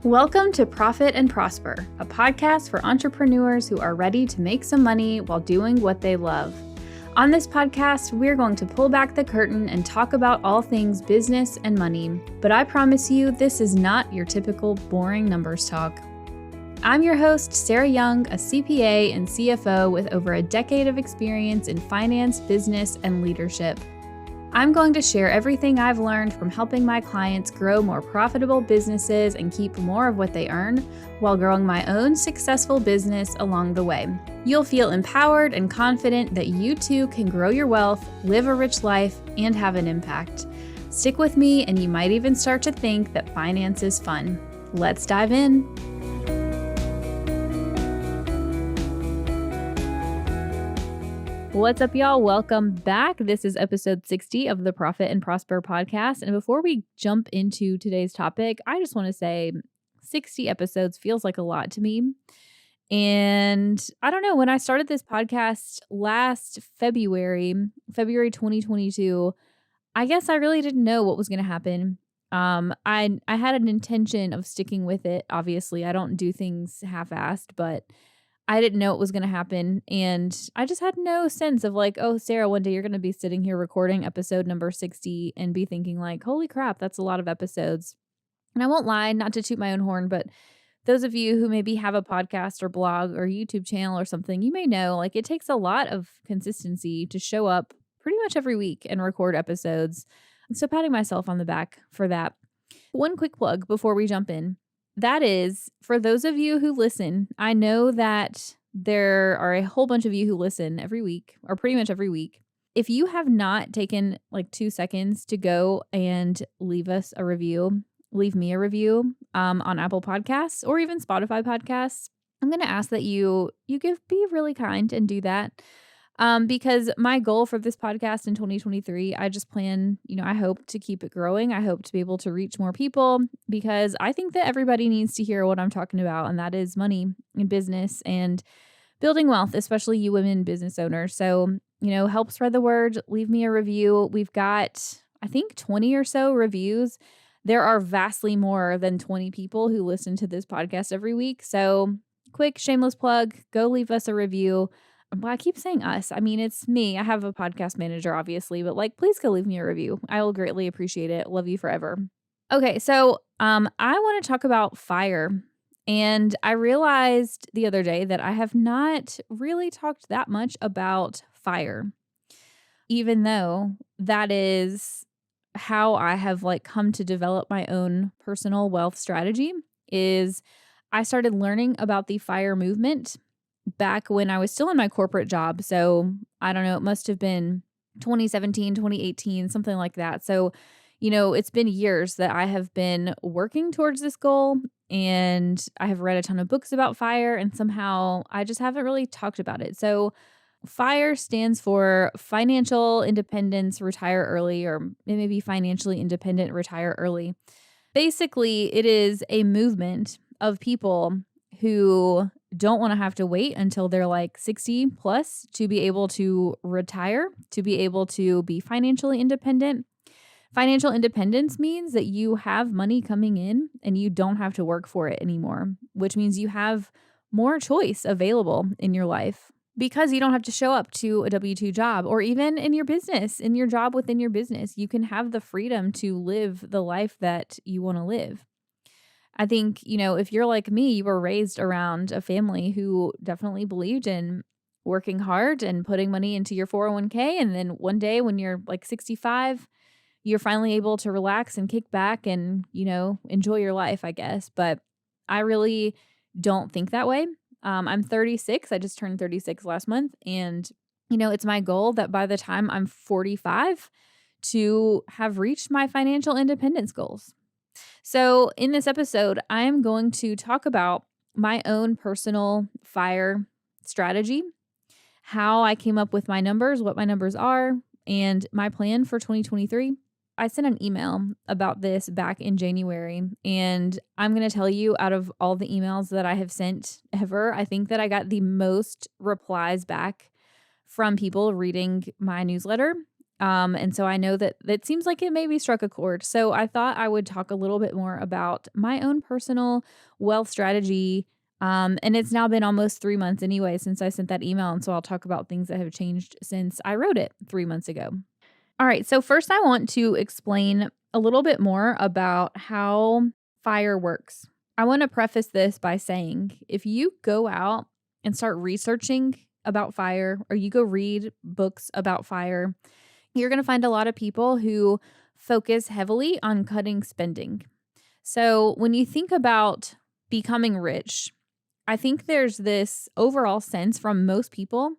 Welcome to Profit and Prosper, a podcast for entrepreneurs who are ready to make some money while doing what they love. On this podcast, we're going to pull back the curtain and talk about all things business and money. But I promise you, this is not your typical boring numbers talk. I'm your host, Sarah Young, a CPA and CFO with over a decade of experience in finance, business, and leadership. I'm going to share everything I've learned from helping my clients grow more profitable businesses and keep more of what they earn while growing my own successful business along the way. You'll feel empowered and confident that you too can grow your wealth, live a rich life, and have an impact. Stick with me and you might even start to think that finance is fun. Let's dive in. What's up, y'all? Welcome back. This is episode 60 of the Profit and Prosper podcast. And before we jump into today's topic, I just want to say 60 episodes feels like a lot to me. And I don't know, when I started this podcast last February 2022, I guess I really didn't know what was going to happen. I had an intention of sticking with it. Obviously, I don't do things half-assed, but I didn't know it was going to happen. And I just had no sense of like, oh, Sarah, one day you're going to be sitting here recording episode number 60 and be thinking like, holy crap, that's a lot of episodes. And I won't lie, not to toot my own horn, but those of you who maybe have a podcast or blog or YouTube channel or something, you may know like it takes a lot of consistency to show up pretty much every week and record episodes. So patting myself on the back for that. One quick plug before we jump in. That is, for those of you who listen, I know that there are a whole bunch of you who listen every week, or pretty much every week. If you have not taken like 2 seconds to go and leave me a review on Apple Podcasts or even Spotify podcasts, I'm going to ask that you be really kind and do that. Because my goal for this podcast in 2023, I just plan, I hope to keep it growing. I hope to be able to reach more people because I think that everybody needs to hear what I'm talking about. And that is money and business and building wealth, especially you women business owners. So, help spread the word. Leave me a review. We've got, I think 20 or so reviews. There are vastly more than 20 people who listen to this podcast every week. So quick shameless plug, go leave us a review. Well, I keep saying us. I mean, it's me. I have a podcast manager, obviously, but please go leave me a review. I will greatly appreciate it. Love you forever. Okay, so I want to talk about fire. And I realized the other day that I have not really talked that much about fire, even though that is how I have come to develop my own personal wealth strategy. Is I started learning about the fire movement back when I was still in my corporate job. So I don't know, it must have been 2017, 2018, something like that. So, it's been years that I have been working towards this goal and I have read a ton of books about fire and somehow I just haven't really talked about it. So FIRE stands for Financial Independence, Retire Early, or it may be Financially Independent, Retire Early. Basically, it is a movement of people who don't want to have to wait until they're 60 plus to be able to retire, to be able to be financially independent. Financial independence means that you have money coming in and you don't have to work for it anymore, which means you have more choice available in your life because you don't have to show up to a W-2 job or even in your business, in your job within your business. You can have the freedom to live the life that you want to live. I think, if you're like me, you were raised around a family who definitely believed in working hard and putting money into your 401k. And then one day when you're 65, you're finally able to relax and kick back and, enjoy your life, I guess. But I really don't think that way. I'm 36. I just turned 36 last month. And, it's my goal that by the time I'm 45 to have reached my financial independence goals. So in this episode, I am going to talk about my own personal FIRE strategy, how I came up with my numbers, what my numbers are, and my plan for 2023. I sent an email about this back in January, and I'm going to tell you, out of all the emails that I have sent ever, I think that I got the most replies back from people reading my newsletter And so I know that it seems like it maybe struck a chord. So I thought I would talk a little bit more about my own personal wealth strategy. And it's now been almost 3 months anyway since I sent that email. And so I'll talk about things that have changed since I wrote it 3 months ago. All right. So first, I want to explain a little bit more about how fire works. I want to preface this by saying if you go out and start researching about fire, or you go read books about fire, you're going to find a lot of people who focus heavily on cutting spending. So when you think about becoming rich, I think there's this overall sense from most people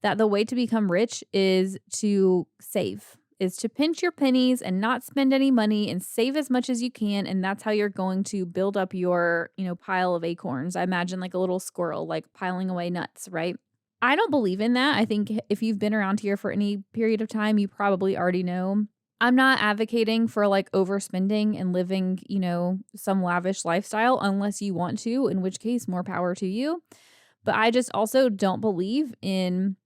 that the way to become rich is to save, is to pinch your pennies and not spend any money and save as much as you can. And that's how you're going to build up your, pile of acorns. I imagine like a little squirrel, like piling away nuts, right? I don't believe in that. I think if you've been around here for any period of time, you probably already know. I'm not advocating for like overspending and living, some lavish lifestyle unless you want to, in which case, more power to you. But I just also don't believe in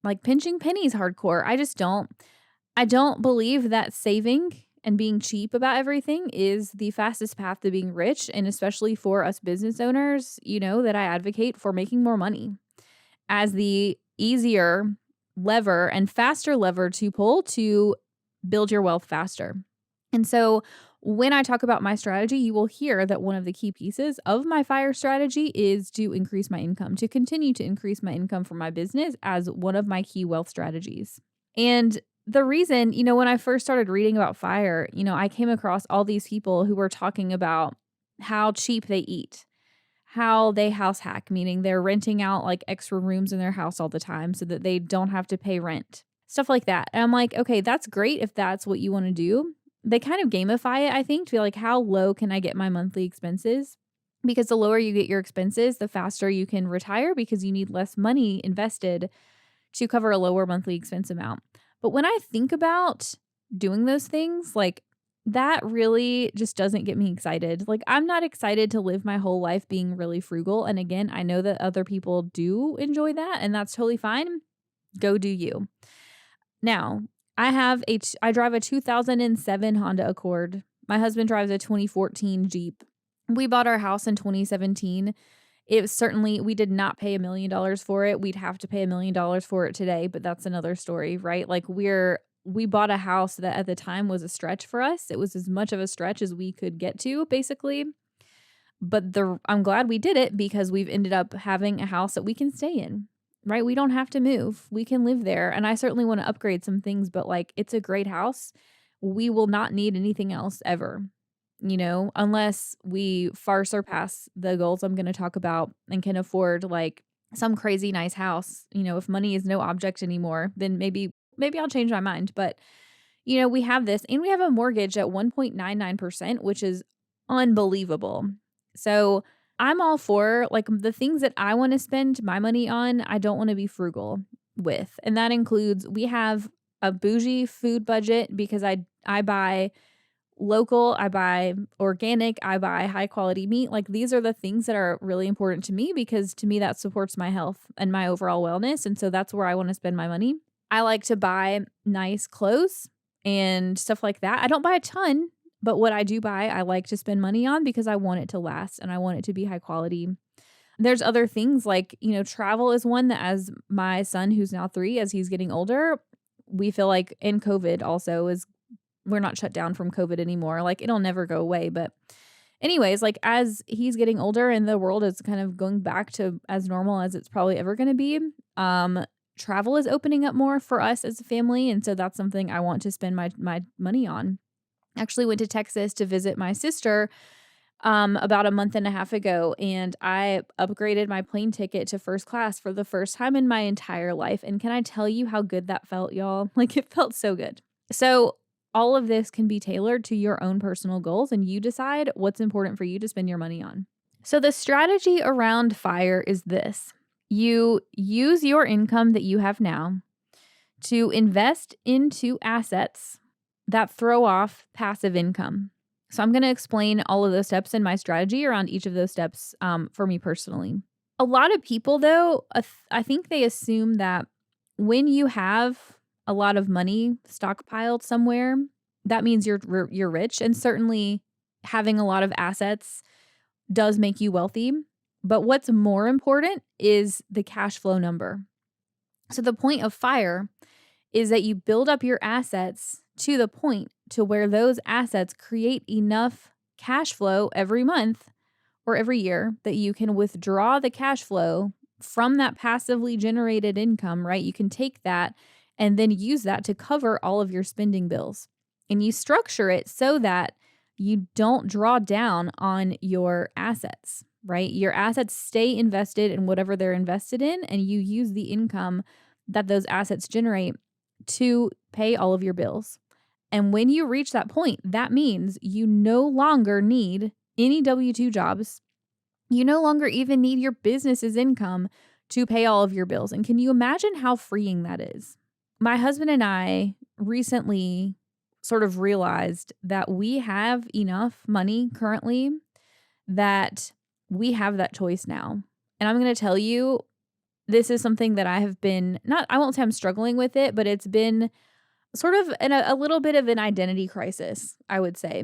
like pinching pennies hardcore. I just don't. I don't believe that saving and being cheap about everything is the fastest path to being rich. And especially for us business owners, that I advocate for making more money as the easier lever and faster lever to pull to build your wealth faster. And so when I talk about my strategy, you will hear that one of the key pieces of my fire strategy is to increase my income, to continue to increase my income from my business as one of my key wealth strategies. And the reason, when I first started reading about fire, I came across all these people who were talking about how cheap they eat, how they house hack, meaning they're renting out like extra rooms in their house all the time so that they don't have to pay rent, stuff like that. And I'm like, okay, that's great if that's what you want to do. They kind of gamify it, I think, to be like, how low can I get my monthly expenses? Because the lower you get your expenses, the faster you can retire because you need less money invested to cover a lower monthly expense amount. But when I think about doing those things, like that really just doesn't get me excited. Like I'm not excited to live my whole life being really frugal. And again, I know that other people do enjoy that and that's totally fine. Go do you. Now, I drive a 2007 Honda Accord. My husband drives a 2014 Jeep. We bought our house in 2017. We did not pay $1 million for it. We'd have to pay $1 million for it today, but that's another story, right? Like we bought a house that at the time was a stretch for us. It was as much of a stretch as we could get to, basically. But I'm glad we did it because we've ended up having a house that we can stay in, right? We don't have to move. We can live there. And I certainly want to upgrade some things, but like it's a great house. We will not need anything else ever, unless we far surpass the goals I'm going to talk about and can afford like some crazy nice house. If money is no object anymore, then maybe I'll change my mind. But, we have this and we have a mortgage at 1.99%, which is unbelievable. So I'm all for like the things that I want to spend my money on. I don't want to be frugal with. And that includes, we have a bougie food budget because I buy local, I buy organic, I buy high quality meat. Like these are the things that are really important to me because to me that supports my health and my overall wellness. And so that's where I want to spend my money. I like to buy nice clothes and stuff like that. I don't buy a ton, but what I do buy, I like to spend money on because I want it to last and I want it to be high quality. There's other things like, travel is one that as my son, who's now 3, as he's getting older, we feel like in COVID also we're not shut down from COVID anymore. Like it'll never go away. But anyways, like as he's getting older and the world is kind of going back to as normal as it's probably ever going to be, travel is opening up more for us as a family. And so that's something I want to spend my money on. Actually went to Texas to visit my sister about a month and a half ago, and I upgraded my plane ticket to first class for the first time in my entire life. And can I tell you how good that felt, y'all? Like it felt so good. So all of this can be tailored to your own personal goals, and you decide what's important for you to spend your money on. So the strategy around fire is this. You use your income that you have now to invest into assets that throw off passive income. So I'm going to explain all of those steps in my strategy around each of those steps for me personally. A lot of people, though, I think they assume that when you have a lot of money stockpiled somewhere, that means you're rich. And certainly having a lot of assets does make you wealthy. But what's more important is the cash flow number. So the point of FIRE is that you build up your assets to the point to where those assets create enough cash flow every month or every year that you can withdraw the cash flow from that passively generated income, right? You can take that and then use that to cover all of your spending bills. And you structure it so that you don't draw down on your assets, right? Your assets stay invested in whatever they're invested in, and you use the income that those assets generate to pay all of your bills. And when you reach that point, that means you no longer need any W-2 jobs. You no longer even need your business's income to pay all of your bills. And can you imagine how freeing that is? My husband and I recently sort of realized that we have enough money currently that we have that choice now. And I'm going to tell you, this is something that I have been I won't say I'm struggling with it, but it's been sort of a little bit of an identity crisis, I would say.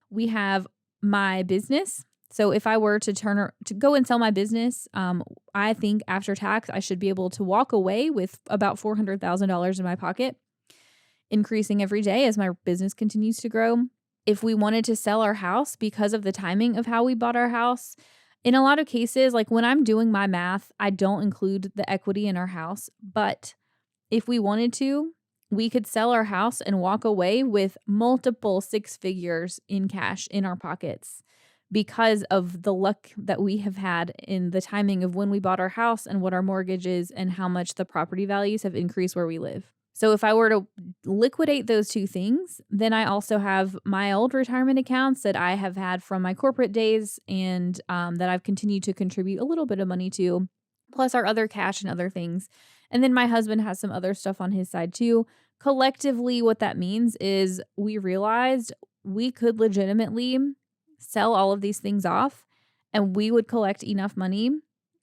We have my business. So if I were to go and sell my business, I think after tax, I should be able to walk away with about $400,000 in my pocket, increasing every day as my business continues to grow. If we wanted to sell our house because of the timing of how we bought our house, in a lot of cases, like when I'm doing my math, I don't include the equity in our house. But if we wanted to, we could sell our house and walk away with multiple six figures in cash in our pockets because of the luck that we have had in the timing of when we bought our house and what our mortgage is and how much the property values have increased where we live. So if I were to liquidate those two things, then I also have my old retirement accounts that I have had from my corporate days and that I've continued to contribute a little bit of money to, plus our other cash and other things. And then my husband has some other stuff on his side too. Collectively, what that means is we realized we could legitimately sell all of these things off and we would collect enough money.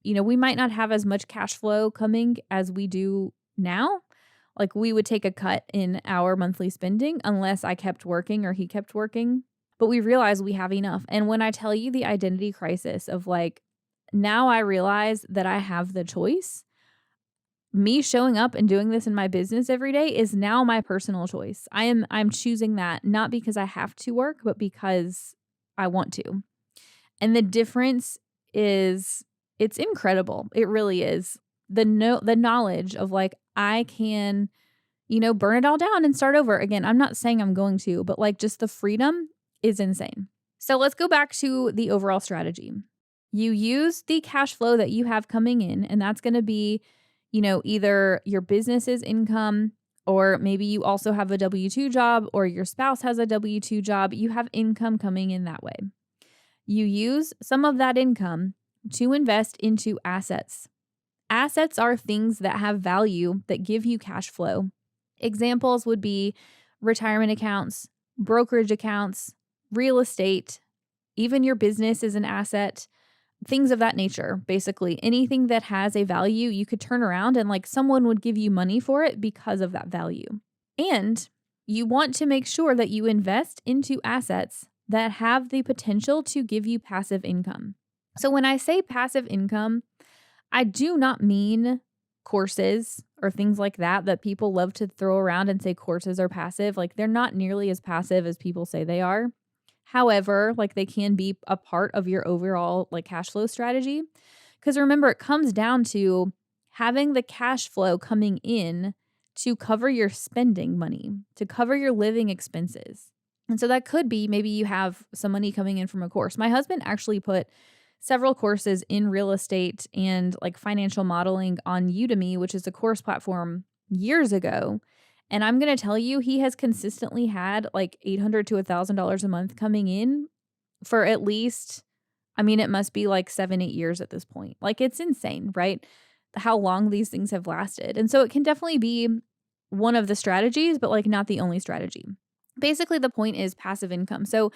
You know, we might not have as much cash flow coming as we do now. Like we would take a cut in our monthly spending unless I kept working or he kept working. But we realized we have enough. And when I tell you the identity crisis of like, now I realize that I have the choice. Me showing up and doing this in my business every day is now my personal choice. I'm choosing that not because I have to work, but because I want to. And the difference is it's incredible. It really is. The knowledge of like I can, burn it all down and start over again. I'm not saying I'm going to, but like just the freedom is insane. So let's go back to the overall strategy. You use the cash flow that you have coming in, and that's going to be either your business's income, or maybe you also have a W-2 job, or your spouse has a W-2 job. You have income coming in that way. You use some of that income to invest into assets. Assets are things that have value that give you cash flow. Examples would be retirement accounts, brokerage accounts, real estate, even your business is an asset. Things of that nature, basically. Anything that has a value, you could turn around and like someone would give you money for it because of that value. And you want to make sure that you invest into assets that have the potential to give you passive income. So when I say passive income, I do not mean courses or things like that people love to throw around and say courses are passive. Like they're not nearly as passive as people say they are. However, like they can be a part of your overall like cash flow strategy. Because remember, it comes down to having the cash flow coming in to cover your spending money, to cover your living expenses. And so that could be maybe you have some money coming in from a course. My husband actually put several courses in real estate and like financial modeling on Udemy, which is a course platform, years ago. And I'm going to tell you, he has consistently had like $800 to $1,000 a month coming in for at least, it must be like 7-8 years at this point. Like it's insane, right? How long these things have lasted. And so it can definitely be one of the strategies, but like not the only strategy. Basically, the point is passive income. So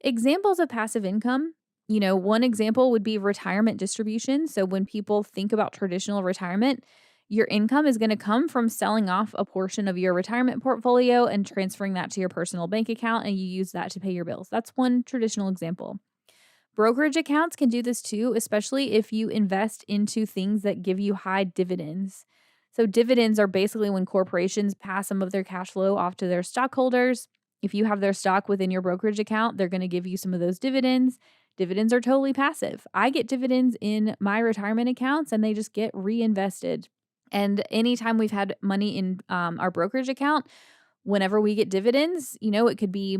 examples of passive income, one example would be retirement distribution. So when people think about traditional retirement, Your income is going to come from selling off a portion of your retirement portfolio and transferring that to your personal bank account, and you use that to pay your bills. That's one traditional example. Brokerage accounts can do this too, especially if you invest into things that give you high dividends. So, dividends are basically when corporations pass some of their cash flow off to their stockholders. If you have their stock within your brokerage account, they're going to give you some of those dividends. Dividends are totally passive. I get dividends in my retirement accounts and they just get reinvested. And anytime we've had money in our brokerage account, whenever we get dividends, it could be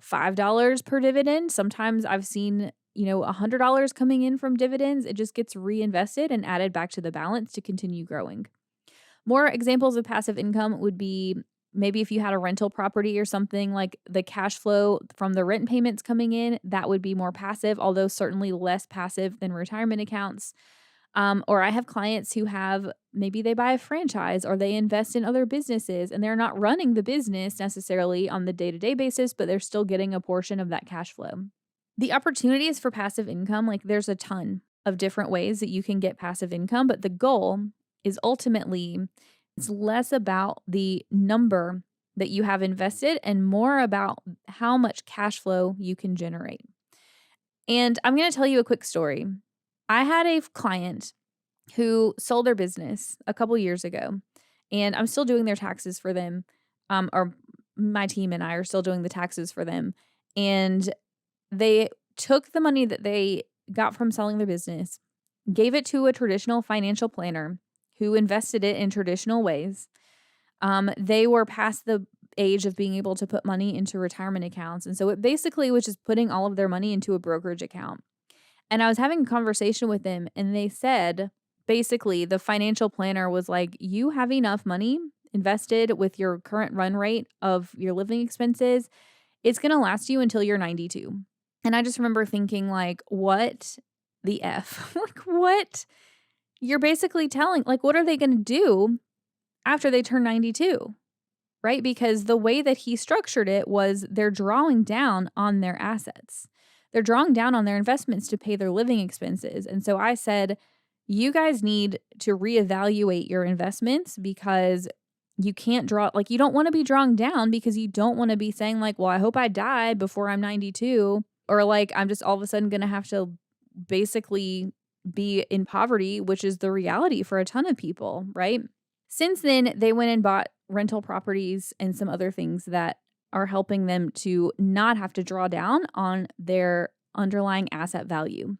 $5 per dividend. Sometimes I've seen, $100 coming in from dividends. It just gets reinvested and added back to the balance to continue growing. More examples of passive income would be maybe if you had a rental property or something, like the cash flow from the rent payments coming in, that would be more passive, although certainly less passive than retirement accounts. Or I have clients who maybe they buy a franchise or they invest in other businesses and they're not running the business necessarily on the day-to-day basis, but they're still getting a portion of that cash flow. The opportunities for passive income, like there's a ton of different ways that you can get passive income, but the goal is ultimately it's less about the number that you have invested and more about how much cash flow you can generate. And I'm going to tell you a quick story. I had a client who sold their business a couple years ago, and I'm still doing their taxes for them, or my team and I are still doing the taxes for them. And they took the money that they got from selling their business, gave it to a traditional financial planner who invested it in traditional ways. They were past the age of being able to put money into retirement accounts. And so it basically was just putting all of their money into a brokerage account. And I was having a conversation with them, and they said, basically, the financial planner was like, you have enough money invested with your current run rate of your living expenses. It's going to last you until you're 92. And I just remember thinking, like, what the F? Like, what? You're basically telling, like, what are they going to do after they turn 92? Right? Because the way that he structured it was they're drawing down on their assets. They're drawing down on their investments to pay their living expenses. And so I said, you guys need to reevaluate your investments because you can't you don't want to be drawing down because you don't want to be saying like, well, I hope I die before I'm 92, or like, I'm just all of a sudden going to have to basically be in poverty, which is the reality for a ton of people, right? Since then, they went and bought rental properties and some other things that are helping them to not have to draw down on their underlying asset value.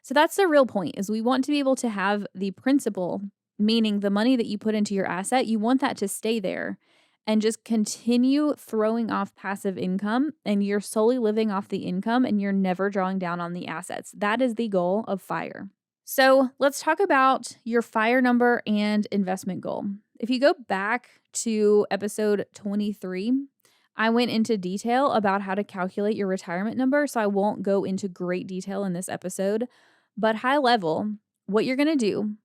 So that's the real point, is we want to be able to have the principal, meaning the money that you put into your asset, you want that to stay there and just continue throwing off passive income, and you're solely living off the income and you're never drawing down on the assets. That is the goal of FIRE. So let's talk about your FIRE number and investment goal. If you go back to episode 23, I went into detail about how to calculate your retirement number, so I won't go into great detail in this episode, but high level, what you're going to do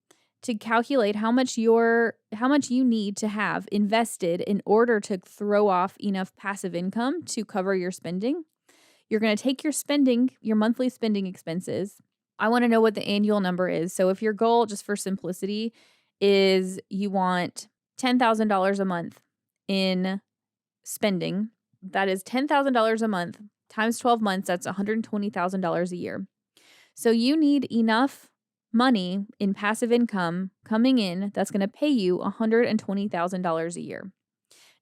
to calculate how much you need to have invested in order to throw off enough passive income to cover your spending. You're going to take your monthly spending expenses. I want to know what the annual number is. So if your goal, just for simplicity, is you want $10,000 a month in spending, that is $10,000 a month times 12 months, that's $120,000 a year. So you need enough money in passive income coming in that's going to pay you $120,000 a year.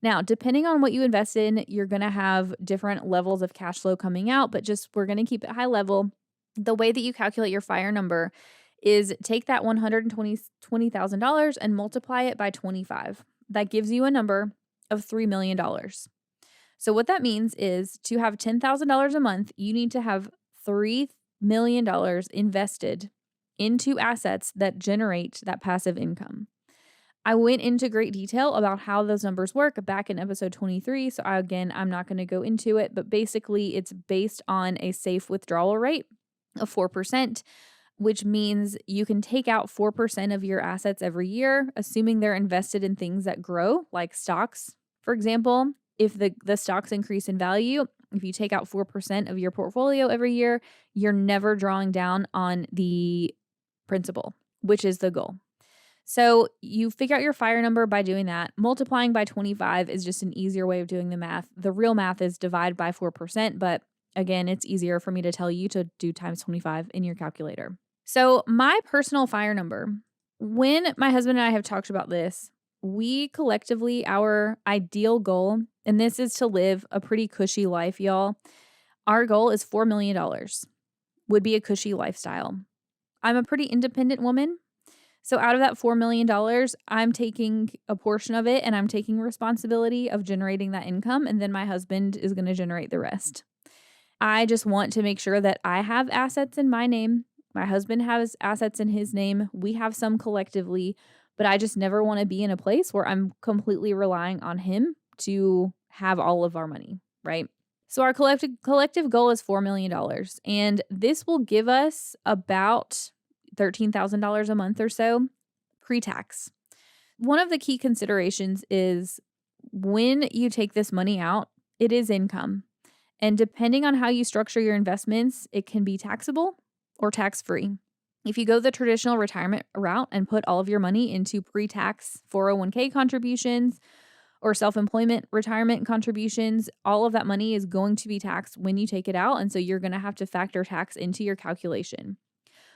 Now, depending on what you invest in, you're going to have different levels of cash flow coming out, but we're going to keep it high level. The way that you calculate your FIRE number is take that $120,000 and multiply it by 25. That gives you a number of $3 million. So what that means is to have $10,000 a month, you need to have $3 million invested into assets that generate that passive income. I went into great detail about how those numbers work back in episode 23. So I'm not going to go into it, but basically it's based on a safe withdrawal rate of 4%, which means you can take out 4% of your assets every year, assuming they're invested in things that grow, like stocks. For example, if the stocks increase in value, if you take out 4% of your portfolio every year, you're never drawing down on the principal, which is the goal. So you figure out your fire number by doing that. Multiplying by 25 is just an easier way of doing the math. The real math is divide by 4%, but again, it's easier for me to tell you to do times 25 in your calculator. So my personal fire number, when my husband and I have talked about this, we collectively, our ideal goal, and this is to live a pretty cushy life, y'all. Our goal is $4 million, would be a cushy lifestyle. I'm a pretty independent woman. So out of that $4 million, I'm taking a portion of it and I'm taking responsibility of generating that income. And then my husband is going to generate the rest. I just want to make sure that I have assets in my name. My husband has assets in his name. We have some collectively, but I just never want to be in a place where I'm completely relying on him to have all of our money, right? So our collective goal is $4 million. And this will give us about $13,000 a month or so pre-tax. One of the key considerations is when you take this money out, it is income. And depending on how you structure your investments, it can be taxable or tax-free. If you go the traditional retirement route and put all of your money into pre-tax 401k contributions or self-employment retirement contributions, all of that money is going to be taxed when you take it out. And so you're going to have to factor tax into your calculation.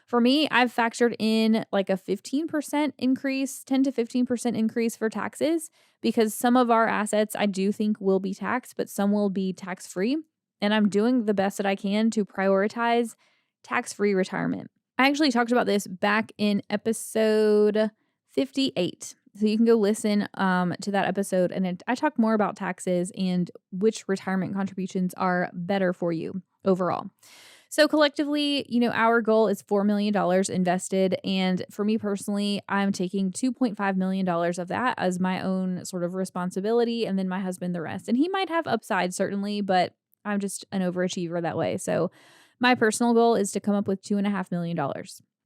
For me, I've factored in like a 15% increase, 10 to 15% increase for taxes because some of our assets I do think will be taxed, but some will be tax-free. And I'm doing the best that I can to prioritize tax-free retirement. I actually talked about this back in episode 58. So you can go listen to that episode. And I talk more about taxes and which retirement contributions are better for you overall. So collectively, our goal is $4 million invested. And for me personally, I'm taking $2.5 million of that as my own sort of responsibility. And then my husband, the rest. And he might have upside, certainly, but I'm just an overachiever that way. So my personal goal is to come up with $2.5 million.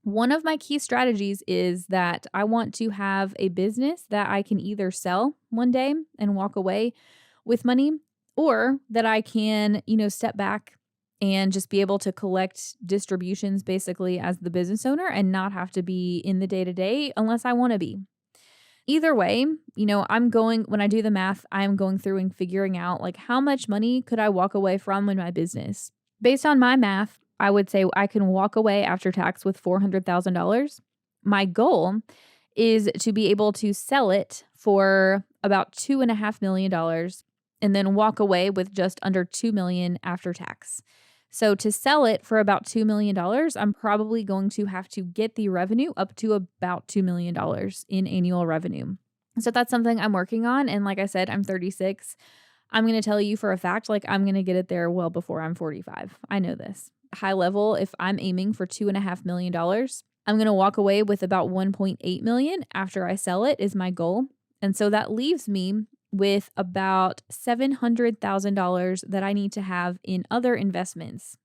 One of my key strategies is that I want to have a business that I can either sell one day and walk away with money, or that I can, step back and just be able to collect distributions basically as the business owner and not have to be in the day-to-day unless I want to be. Either way, when I do the math, I'm going through and figuring out like how much money could I walk away from in my business. Based on my math, I would say I can walk away after tax with $400,000. My goal is to be able to sell it for about $2.5 million and then walk away with just under $2 million after tax. So to sell it for about $2 million, I'm probably going to have to get the revenue up to about $2 million in annual revenue. So that's something I'm working on. And like I said, I'm 36. I'm going to tell you for a fact, like I'm going to get it there well before I'm 45. I know this. High level, if I'm aiming for $2.5 million, I'm going to walk away with about $1.8 million after I sell it is my goal. And so that leaves me with about $700,000 that I need to have in other investments.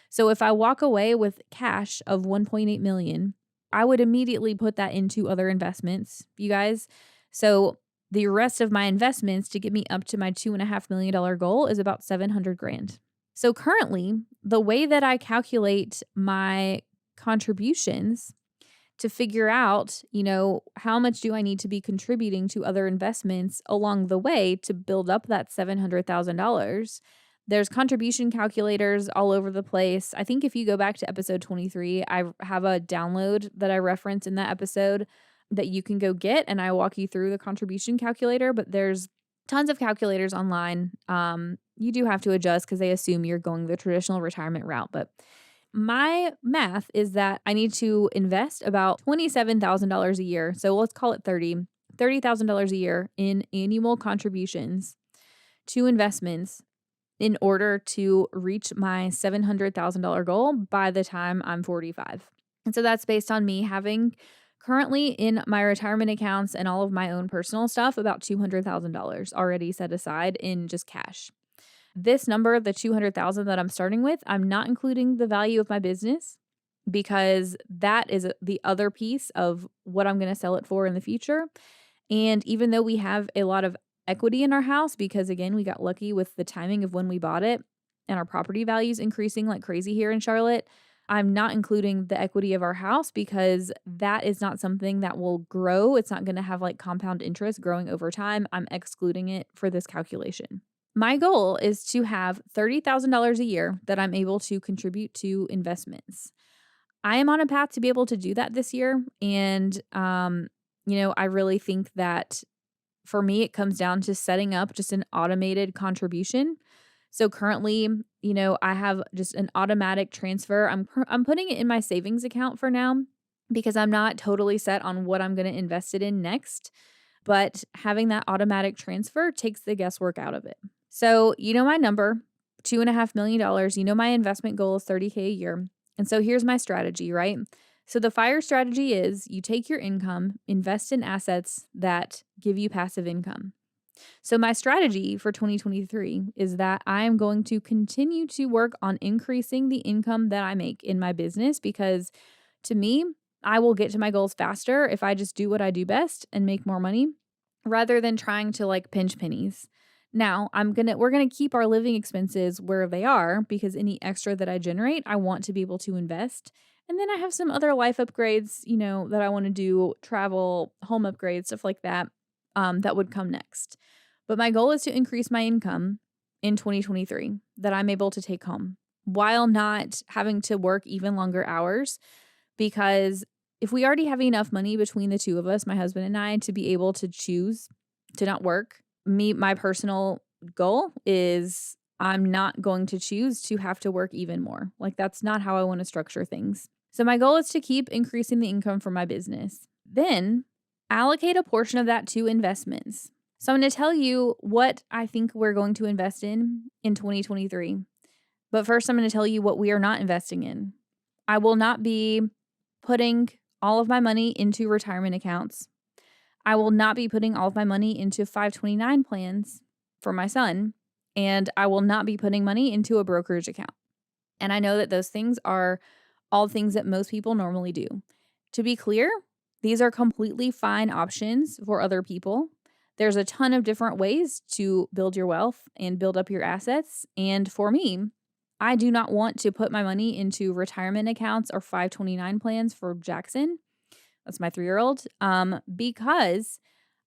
So if I walk away with cash of $1.8 million, I would immediately put that into other investments, you guys. So the rest of my investments to get me up to my $2.5 million goal is about $700,000. So currently, the way that I calculate my contributions to figure out, how much do I need to be contributing to other investments along the way to build up that $700,000. There's contribution calculators all over the place. I think if you go back to episode 23, I have a download that I reference in that episode that you can go get, and I walk you through the contribution calculator, but there's tons of calculators online. You do have to adjust because they assume you're going the traditional retirement route, but my math is that I need to invest about $27,000 a year. So let's call it $30,000 a year in annual contributions to investments in order to reach my $700,000 goal by the time I'm 45. And so that's based on me having currently in my retirement accounts and all of my own personal stuff about $200,000 already set aside in just cash. This number, the $200,000 that I'm starting with, I'm not including the value of my business because that is the other piece of what I'm going to sell it for in the future. And even though we have a lot of equity in our house, because again, we got lucky with the timing of when we bought it and our property values increasing like crazy here in Charlotte, I'm not including the equity of our house because that is not something that will grow. It's not going to have like compound interest growing over time. I'm excluding it for this calculation. My goal is to have $30,000 a year that I'm able to contribute to investments. I am on a path to be able to do that this year. And, I really think that for me, it comes down to setting up just an automated contribution. So currently, I have just an automatic transfer. I'm putting it in my savings account for now because I'm not totally set on what I'm going to invest it in next. But having that automatic transfer takes the guesswork out of it. So, my number, $2.5 million. My investment goal is $30K a year. And so here's my strategy, right? So the FIRE strategy is you take your income, invest in assets that give you passive income. So my strategy for 2023 is that I am going to continue to work on increasing the income that I make in my business because to me, I will get to my goals faster if I just do what I do best and make more money rather than trying to like pinch pennies. Now, we're going to keep our living expenses where they are because any extra that I generate, I want to be able to invest. And then I have some other life upgrades, that I want to do, travel, home upgrades, stuff like that, that would come next. But my goal is to increase my income in 2023 that I'm able to take home while not having to work even longer hours. Because if we already have enough money between the two of us, my husband and I, to be able to choose to not work, my personal goal is I'm not going to choose to have to work even more. Like that's not how I want to structure things. So my goal is to keep increasing the income from my business. Then allocate a portion of that to investments. So I'm going to tell you what I think we're going to invest in 2023. But first, I'm going to tell you what we are not investing in. I will not be putting all of my money into retirement accounts. I will not be putting all of my money into 529 plans for my son. And I will not be putting money into a brokerage account. And I know that those things are all things that most people normally do. To be clear, these are completely fine options for other people. There's a ton of different ways to build your wealth and build up your assets. And for me, I do not want to put my money into retirement accounts or 529 plans for Jackson. That's my 3-year-old. Because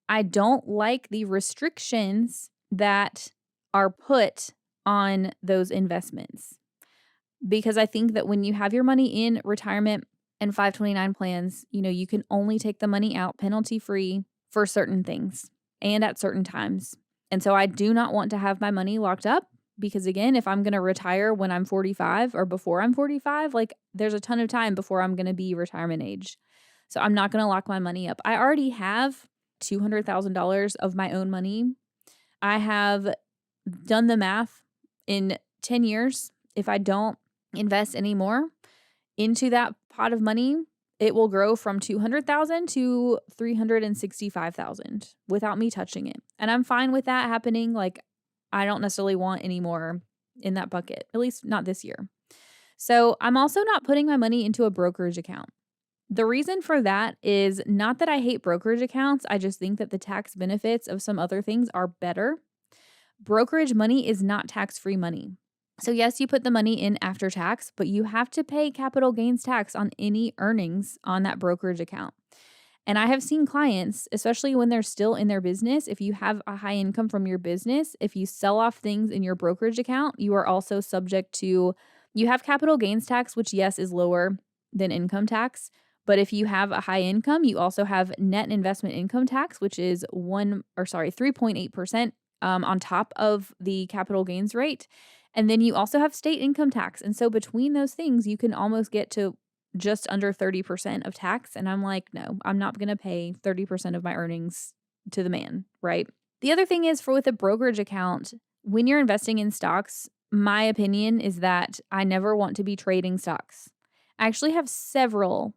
I don't like the restrictions that are put on those investments. Because I think that when you have your money in retirement and 529 plans, you can only take the money out penalty free for certain things and at certain times. And so I do not want to have my money locked up because again, if I'm going to retire when I'm 45 or before I'm 45, like there's a ton of time before I'm going to be retirement age. So I'm not going to lock my money up. I already have $200,000 of my own money. I have done the math in 10 years. If I don't invest any more into that pot of money, it will grow from 200,000 to 365,000 without me touching it. And I'm fine with that happening. Like I don't necessarily want any more in that bucket, at least not this year. So I'm also not putting my money into a brokerage account. The reason for that is not that I hate brokerage accounts. I just think that the tax benefits of some other things are better. Brokerage money is not tax-free money. So yes, you put the money in after tax, but you have to pay capital gains tax on any earnings on that brokerage account. And I have seen clients, especially when they're still in their business, if you have a high income from your business, if you sell off things in your brokerage account, you are also subject to, you have capital gains tax, which yes, is lower than income tax. But if you have a high income, you also have net investment income tax, which is 3.8% on top of the capital gains rate. And then you also have state income tax. And so between those things, you can almost get to just under 30% of tax. And I'm like, no, I'm not going to pay 30% of my earnings to the man, right? The other thing is with a brokerage account, when you're investing in stocks, my opinion is that I never want to be trading stocks. I actually have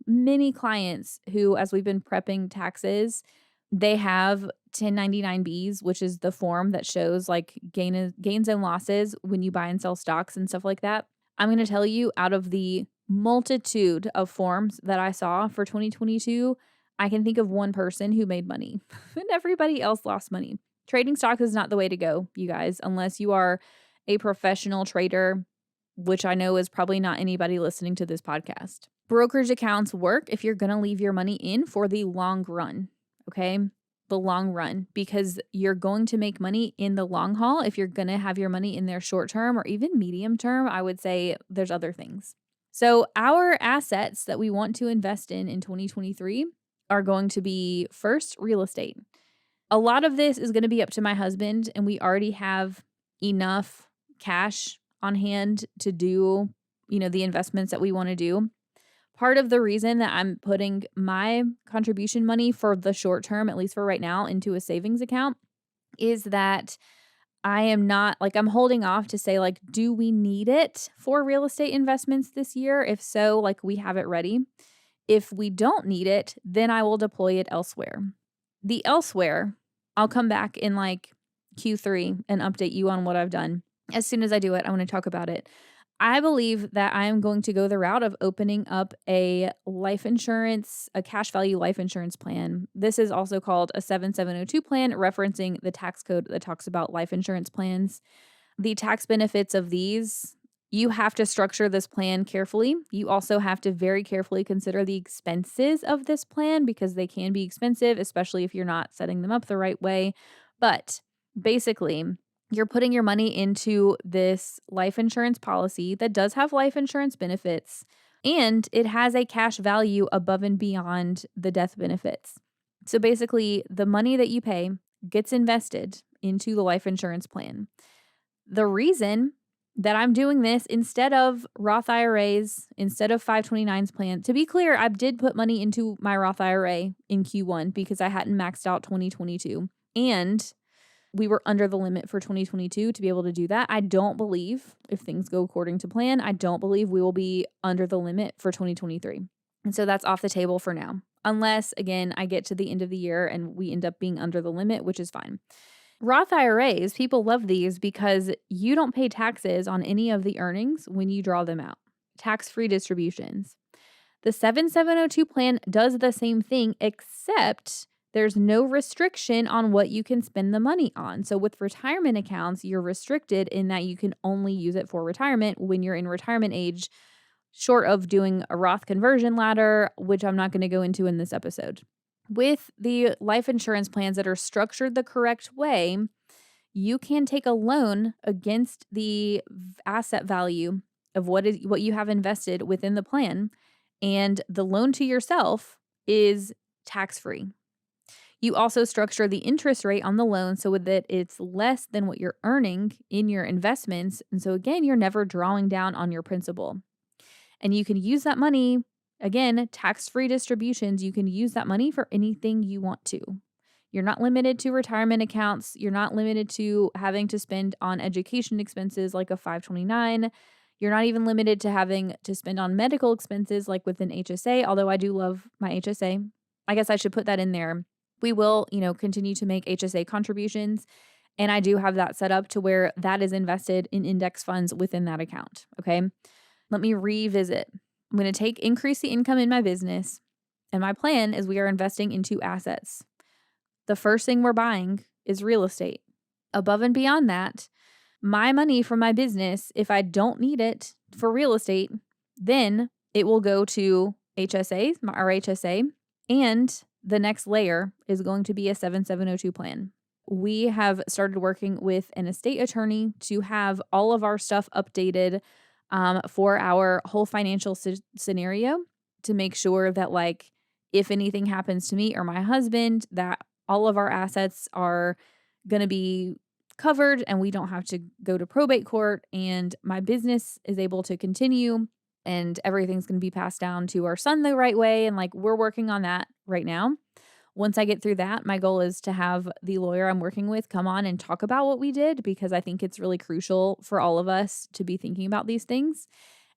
many clients who, as we've been prepping taxes, they have 1099Bs, which is the form that shows like gains and losses when you buy and sell stocks and stuff like that. I'm going to tell you, out of the multitude of forms that I saw for 2022, I can think of one person who made money and everybody else lost money. Trading stocks is not the way to go, you guys, unless you are a professional trader. which I know is probably not anybody listening to this podcast. Brokerage accounts work if you're going to leave your money in for the long run, okay? The long run, because you're going to make money in the long haul. If you're going to have your money in there short term or even medium term, I would say there's other things. So our assets that we want to invest in 2023 are going to be first real estate. A lot of this is going to be up to my husband, and we already have enough cash on hand to do, the investments that we want to do. Part of the reason that I'm putting my contribution money for the short term, at least for right now, into a savings account is that I am not I'm holding off to say do we need it for real estate investments this year? If so, we have it ready. If we don't need it, then I will deploy it elsewhere. The elsewhere, I'll come back in Q3 and update you on what I've done. As soon as I do it, I want to talk about it. I believe that I am going to go the route of opening up a cash value life insurance plan. This is also called a 7702 plan, referencing the tax code that talks about life insurance plans. The tax benefits of these, you have to structure this plan carefully. You also have to very carefully consider the expenses of this plan because they can be expensive, especially if you're not setting them up the right way. But basically, you're putting your money into this life insurance policy that does have life insurance benefits, and it has a cash value above and beyond the death benefits. So basically, the money that you pay gets invested into the life insurance plan. The reason that I'm doing this instead of Roth IRAs, instead of 529s plan, to be clear, I did put money into my Roth IRA in Q1 because I hadn't maxed out 2022. And we were under the limit for 2022 to be able to do that. I don't believe, if things go according to plan, I don't believe we will be under the limit for 2023. And so that's off the table for now. Unless, again, I get to the end of the year and we end up being under the limit, which is fine. Roth IRAs, people love these because you don't pay taxes on any of the earnings when you draw them out. Tax-free distributions. The 7702 plan does the same thing, except there's no restriction on what you can spend the money on. So with retirement accounts, you're restricted in that you can only use it for retirement when you're in retirement age, short of doing a Roth conversion ladder, which I'm not going to go into in this episode. With the life insurance plans that are structured the correct way, you can take a loan against the asset value of what you have invested within the plan, and the loan to yourself is tax-free. You also structure the interest rate on the loan so that it's less than what you're earning in your investments. And so again, you're never drawing down on your principal. And you can use that money, again, tax-free distributions, you can use that money for anything you want to. You're not limited to retirement accounts. You're not limited to having to spend on education expenses like a 529. You're not even limited to having to spend on medical expenses like with an HSA, although I do love my HSA. I guess I should put that in there. We will, continue to make HSA contributions, and I do have that set up to where that is invested in index funds within that account, okay? Let me revisit. I'm going to increase the income in my business, and my plan is we are investing into assets. The first thing we're buying is real estate. Above and beyond that, my money from my business, if I don't need it for real estate, then it will go to HSA, our HSA, and the next layer is going to be a 7702 plan. We have started working with an estate attorney to have all of our stuff updated for our whole financial scenario to make sure that if anything happens to me or my husband, that all of our assets are going to be covered and we don't have to go to probate court, and my business is able to continue and everything's going to be passed down to our son the right way. And we're working on that right now. Once I get through that, my goal is to have the lawyer I'm working with come on and talk about what we did, because I think it's really crucial for all of us to be thinking about these things.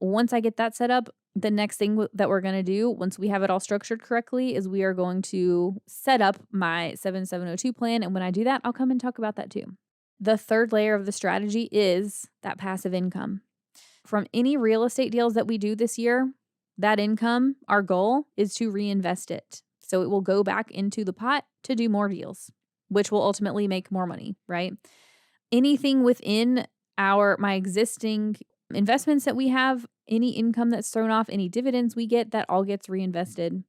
Once I get that set up, the next thing that we're going to do, once we have it all structured correctly, is we are going to set up my 7702 plan. And when I do that, I'll come and talk about that too. The third layer of the strategy is that passive income. From any real estate deals that we do this year, that income, our goal is to reinvest it. So it will go back into the pot to do more deals, which will ultimately make more money, right? Anything within my existing investments that we have, any income that's thrown off, any dividends we get, that all gets reinvested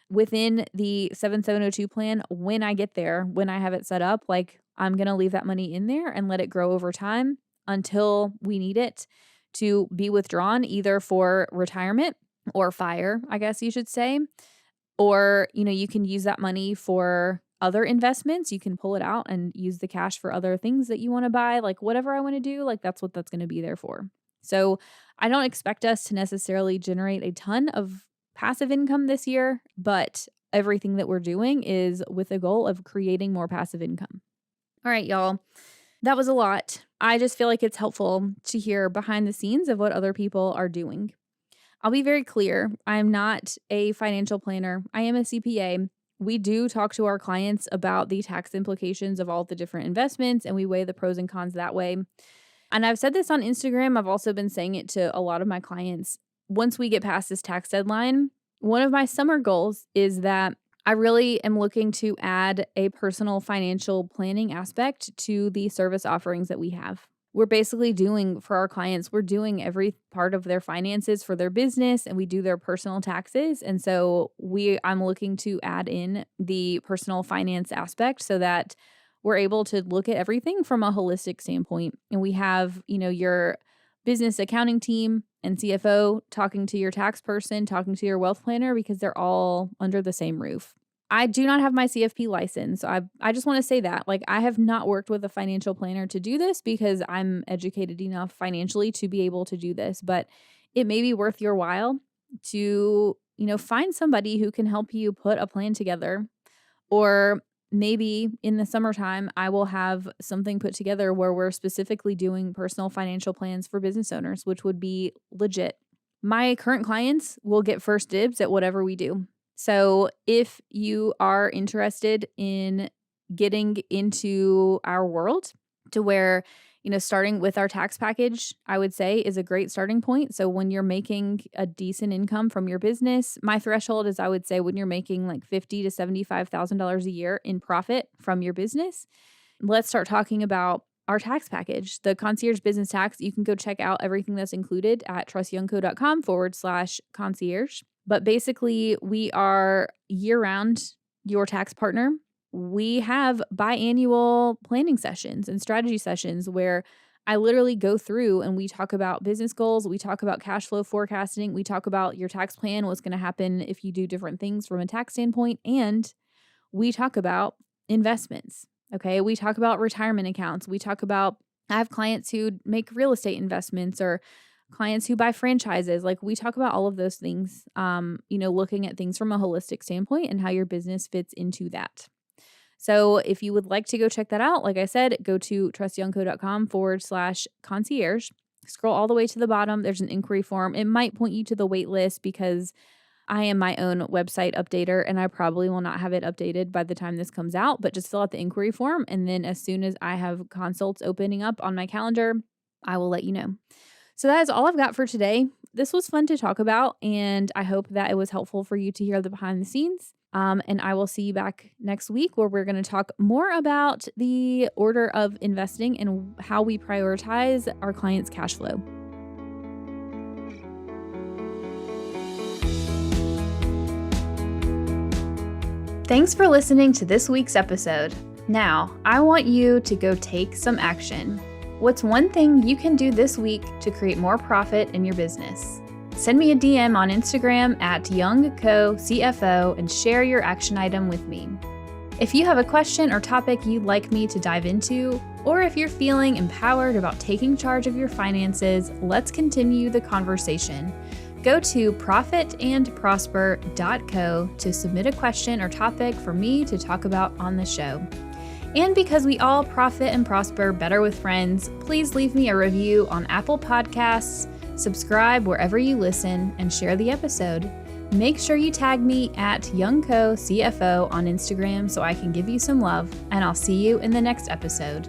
within the 7702 plan. When I get there, when I have it set up, like I'm going to leave that money in there and let it grow over time until we need it to be withdrawn, either for retirement or fire, I guess you should say. Or, you can use that money for other investments. You can pull it out and use the cash for other things that you want to buy, like whatever I want to do, like that's what that's going to be there for. So I don't expect us to necessarily generate a ton of passive income this year, but everything that we're doing is with the goal of creating more passive income. All right, y'all. That was a lot. I just feel like it's helpful to hear behind the scenes of what other people are doing. I'll be very clear. I'm not a financial planner. I am a CPA. We do talk to our clients about the tax implications of all the different investments, and we weigh the pros and cons that way. And I've said this on Instagram. I've also been saying it to a lot of my clients. Once we get past this tax deadline, one of my summer goals is that I really am looking to add a personal financial planning aspect to the service offerings that we have. We're basically doing for our clients, we're doing every part of their finances for their business, and we do their personal taxes. And so I'm looking to add in the personal finance aspect so that we're able to look at everything from a holistic standpoint. And we have, your business accounting team and CFO talking to your tax person, talking to your wealth planner, because they're all under the same roof. I do not have my CFP license. So I just want to say that, like, I have not worked with a financial planner to do this because I'm educated enough financially to be able to do this, but it may be worth your while to, find somebody who can help you put a plan together. Or maybe in the summertime, I will have something put together where we're specifically doing personal financial plans for business owners, which would be legit. My current clients will get first dibs at whatever we do. So if you are interested in getting into our world to where, starting with our tax package, I would say is a great starting point. So when you're making a decent income from your business, my threshold is, I would say, when you're making like $50,000 to $75,000 a year in profit from your business, let's start talking about our tax package, the concierge business tax. You can go check out everything that's included at trustyoungco.com/concierge. But basically, we are year-round your tax partner. We have biannual planning sessions and strategy sessions where I literally go through and we talk about business goals. We talk about cash flow forecasting. We talk about your tax plan, what's going to happen if you do different things from a tax standpoint. And we talk about investments. Okay. We talk about retirement accounts. I have clients who make real estate investments or clients who buy franchises. Like, we talk about all of those things, looking at things from a holistic standpoint and how your business fits into that. So if you would like to go check that out, like I said, go to trustyoungco.com/concierge. Scroll all the way to the bottom. There's an inquiry form. It might point you to the wait list because I am my own website updater and I probably will not have it updated by the time this comes out, but just fill out the inquiry form. And then as soon as I have consults opening up on my calendar, I will let you know. So that is all I've got for today. This was fun to talk about, and I hope that it was helpful for you to hear the behind the scenes. And I will see you back next week where we're going to talk more about the order of investing and how we prioritize our clients' cash flow. Thanks for listening to this week's episode. Now, I want you to go take some action. What's one thing you can do this week to create more profit in your business? Send me a DM on Instagram at YoungCoCFO and share your action item with me. If you have a question or topic you'd like me to dive into, or if you're feeling empowered about taking charge of your finances, let's continue the conversation. Go to profitandprosper.co to submit a question or topic for me to talk about on the show. And because we all profit and prosper better with friends, please leave me a review on Apple Podcasts, subscribe wherever you listen, and share the episode. Make sure you tag me at YoungCoCFO on Instagram so I can give you some love, and I'll see you in the next episode.